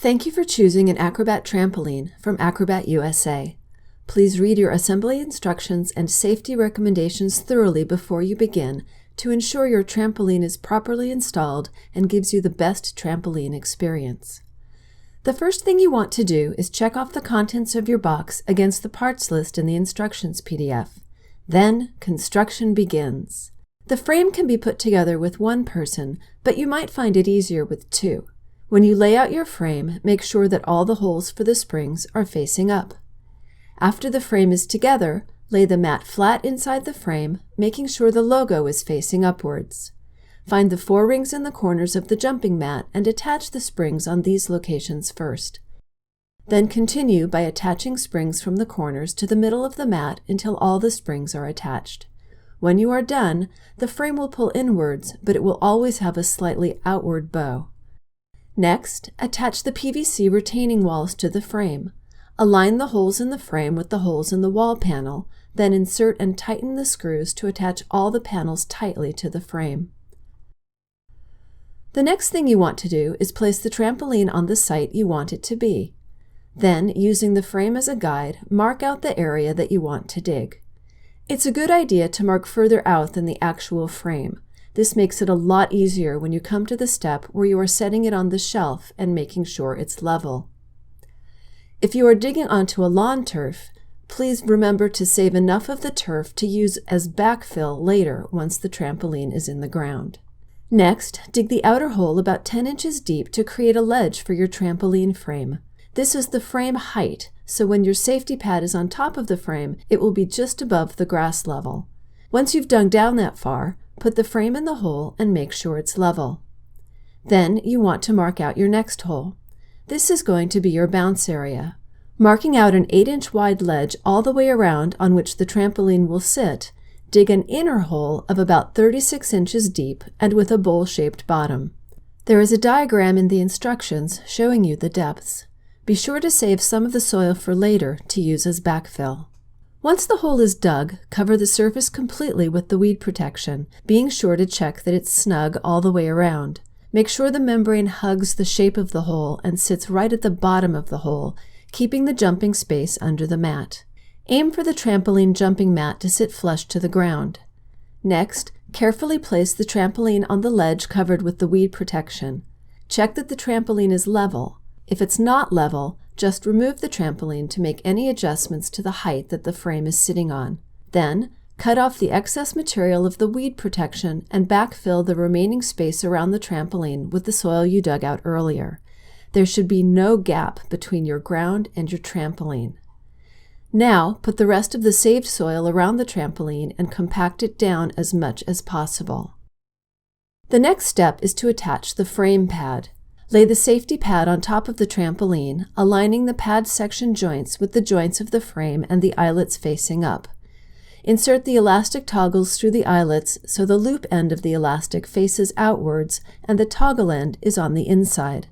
Thank you for choosing an Acrobat trampoline from AkrobatUSA. Please read your assembly instructions and safety recommendations thoroughly before you begin to ensure your trampoline is properly installed and gives you the best trampoline experience. The first thing you want to do is check off the contents of your box against the parts list in the instructions PDF. Then, construction begins. The frame can be put together with one person, but you might find it easier with two. When you lay out your frame, make sure that all the holes for the springs are facing up. After the frame is together, lay the mat flat inside the frame, making sure the logo is facing upwards. Find the 4 rings in the corners of the jumping mat and attach the springs on these locations first. Then continue by attaching springs from the corners to the middle of the mat until all the springs are attached. When you are done, the frame will pull inwards, but it will always have a slightly outward bow. Next, attach the PVC retaining walls to the frame. Align the holes in the frame with the holes in the wall panel, then insert and tighten the screws to attach all the panels tightly to the frame. The next thing you want to do is place the trampoline on the site you want it to be. Then, using the frame as a guide, mark out the area that you want to dig. It's a good idea to mark further out than the actual frame. This makes it a lot easier when you come to the step where you are setting it on the shelf and making sure it's level. If you are digging onto a lawn turf, please remember to save enough of the turf to use as backfill later once the trampoline is in the ground. Next, dig the outer hole about 10 inches deep to create a ledge for your trampoline frame. This is the frame height, so when your safety pad is on top of the frame, it will be just above the grass level. Once you've dug down that far, put the frame in the hole and make sure it's level. Then you want to mark out your next hole. This is going to be your bounce area. Marking out an 8-inch wide ledge all the way around on which the trampoline will sit, dig an inner hole of about 36 inches deep and with a bowl-shaped bottom. There is a diagram in the instructions showing you the depths. Be sure to save some of the soil for later to use as backfill. Once the hole is dug, cover the surface completely with the weed protection, being sure to check that it's snug all the way around. Make sure the membrane hugs the shape of the hole and sits right at the bottom of the hole, keeping the jumping space under the mat. Aim for the trampoline jumping mat to sit flush to the ground. Next, carefully place the trampoline on the ledge covered with the weed protection. Check that the trampoline is level. If it's not level, just remove the trampoline to make any adjustments to the height that the frame is sitting on. Then, cut off the excess material of the weed protection and backfill the remaining space around the trampoline with the soil you dug out earlier. There should be no gap between your ground and your trampoline. Now, put the rest of the saved soil around the trampoline and compact it down as much as possible. The next step is to attach the frame pad. Lay the safety pad on top of the trampoline, aligning the pad section joints with the joints of the frame and the eyelets facing up. Insert the elastic toggles through the eyelets so the loop end of the elastic faces outwards and the toggle end is on the inside.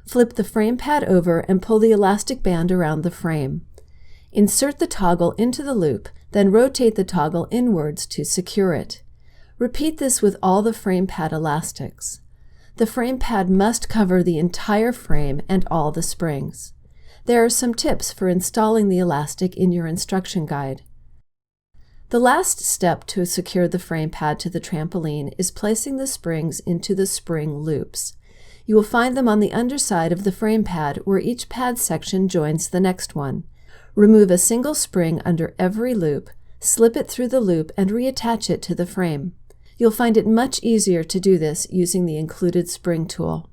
Flip the frame pad over and pull the elastic band around the frame. Insert the toggle into the loop, then rotate the toggle inwards to secure it. Repeat this with all the frame pad elastics. The frame pad must cover the entire frame and all the springs. There are some tips for installing the elastic in your instruction guide. The last step to secure the frame pad to the trampoline is placing the springs into the spring loops. You will find them on the underside of the frame pad where each pad section joins the next one. Remove a single spring under every loop, slip it through the loop and reattach it to the frame. You'll find it much easier to do this using the included spring tool.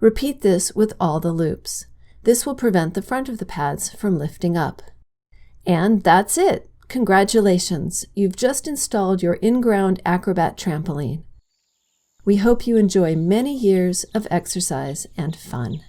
Repeat this with all the loops. This will prevent the front of the pads from lifting up. And that's it! Congratulations! You've just installed your in-ground Acrobat trampoline. We hope you enjoy many years of exercise and fun.